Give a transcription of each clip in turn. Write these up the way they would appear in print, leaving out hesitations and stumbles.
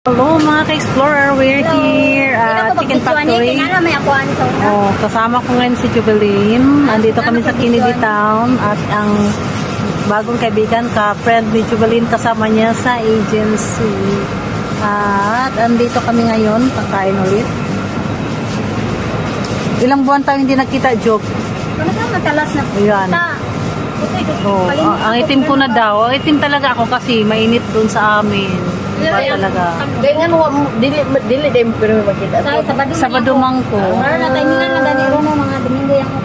Hello mga ka-explorer, we're here at Chicken Factory. Oh, kasama ko ngayon si Jubilin. Andito kami sa Kennedy Town at ang bagong kaibigan ka-friend ni Jubilin kasama niya sa agency. At andito kami ngayon, pagkain ulit. Ilang buwan tayo hindi nakita, Job? Matalas na. Ayan. Oh, ang itim ko na daw. Ang itim talaga ako kasi mainit doon sa amin. Diba talaga? Kaya nga mo, dili din pero makita. Sabado mangko. Para na timingan na ganito mo mga Domingo yan ko.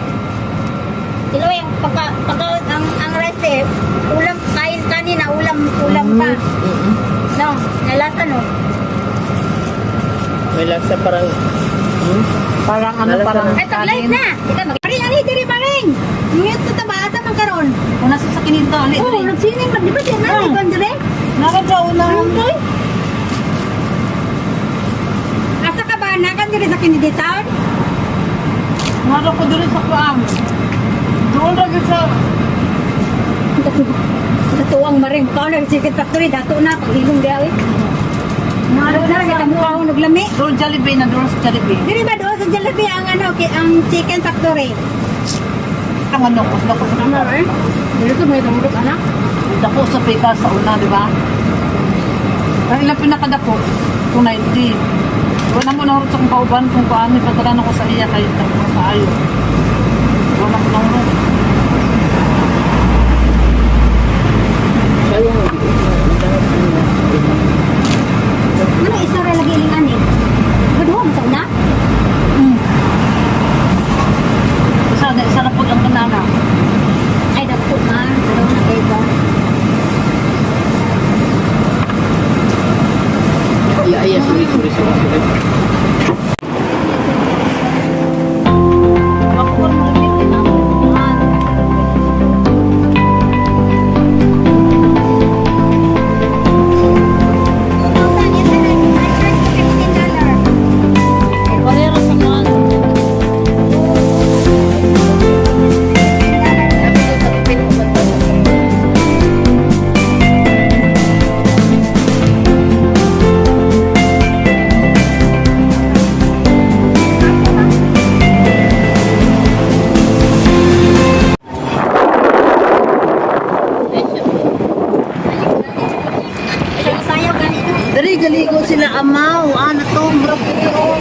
Silo yung pagka ang reste, ulam, kain kanina, ulam pa. No, nalasa no. May lasa parang Parang ano, Lalasa parang Ay, taglay na. Ika magparing ani diri paring. Nguyot to ta ba asa man karon? Kung nasa sa kininto, ulit. Oh, nagsining mag di ba diyan na ikon dire? Nakadyaw na. Asa ka ba nakan dire sa Kennedy Town? Nara ko dito sa kuam. Doon lagi sa... Sa tuwang maring ka na Chicken Factory dato na paghilong diawi. Maro na kita mo ako naglami. Doon Jollibee na doon sa Jollibee. Diri ba doon sa Jollibee ang ang Chicken Factory? Ang ano ko, dako sa Ano eh? Diri ko may damdok anak. dako sa pita sa una, di ba? Ang ilang pinakadako, 290. Wala mo na sa kong kauban kung paano ipadalan ako sa iya kahit ako sa ayo. Wala mo na sayang. Ano isa ra lagi iling ani? Gaduha mo sa una? Isa na po ang banana. Ay dako man, daw na kay ba. Iya, sorry. Makuha mo rin din ang buwan. Parehara sa mga Dari galigo sila amaw, ano to, murag ko.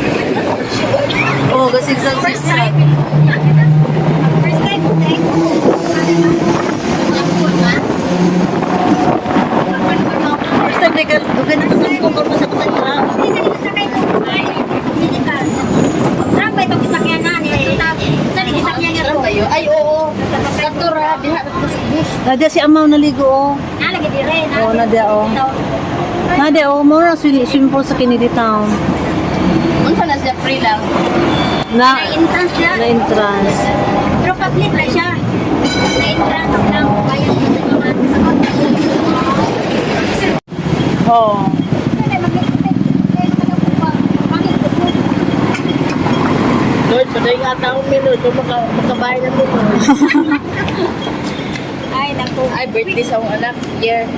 Oh, gasigsag First time, First time na dugan na sa ko sa kusang Ay, oo. Katura, diha na to sa bis. Nadia si Amaw naligo oh. Oh, Nadia oh. Nadia oh, mo na swimming pool sa Kennedy Town. Unsa na siya free lang. Na entrance na. na entrance. Pero public na siya. Na entrance lang. Kaya Oh. Lord, paday nga taong minute, makabahay na mo. Ay, naku. Ay, birthday sa akong anak, year.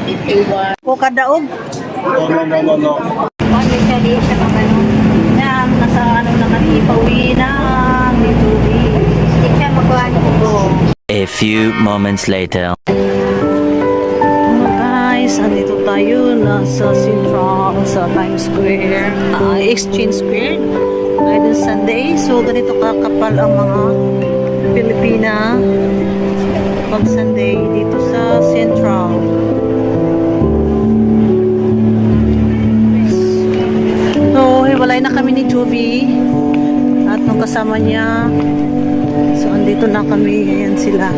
81. Ko kadaog. No. Ano siya di siya mga ganun. Yan, nasa ano na kami, pauwi na ni Judy. Hindi siya magawa niyo. A few moments later. Mga guys, andito tayo nasa Central, sa Times Square, Exchange Square. Ngayon Sunday, so ganito kakapal ang mga Pilipina pag Sunday dito sa Central. So, hiwalay na kami ni Chubby at nung kasama niya. So, andito na kami. Ayan sila.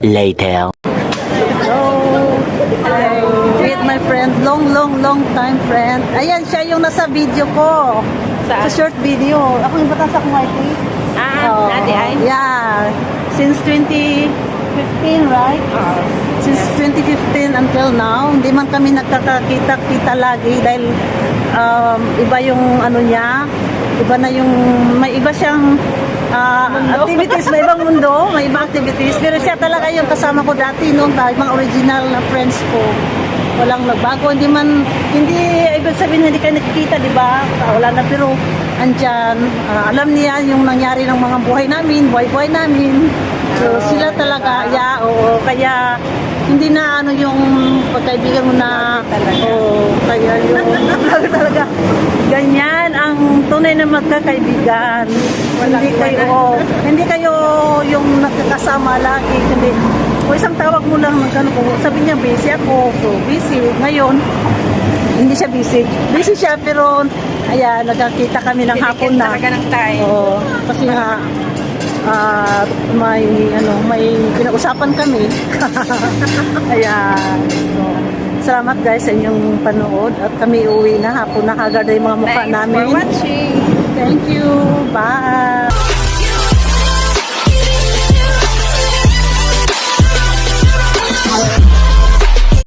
later. Hello. With my friend, long time friend. Ayan, siya yung nasa video ko. Sa short video. Ako yung batas akong IT. Ate ay? Yeah. Since 2015, right? Since 2015 until now, hindi man kami nagkakakita-kita lagi dahil iba yung ano niya, iba na yung, may iba siyang activities, may ibang mundo, may ibang activities. Pero siya talaga yung kasama ko dati noon, mga original na friends ko. Walang nagbago, hindi ibig sabihin hindi kayo nakikita, di ba? Wala na, pero andyan, alam niya yung nangyari ng mga buhay namin, buhay namin. So sila talaga, oo, kaya hindi na ano yung pagkaibigan mo na, kaya yung talaga, ganyan ang tunay na magkakaibigan. Hindi kayo yung nakakasama lagi, hindi. O isang tawag mo lang ng gano'n, sabi niya busy ako, so busy. Ngayon, hindi siya busy. Busy siya pero ayan, nagkakita kami ng hapon na. Talaga ng time. Oo, kasi nga may pinag-usapan kami. Ayan. So, salamat guys sa inyong panood at kami uwi na hapon na kagad yung mga mukha Thanks namin. for watching. Thank you. Bye.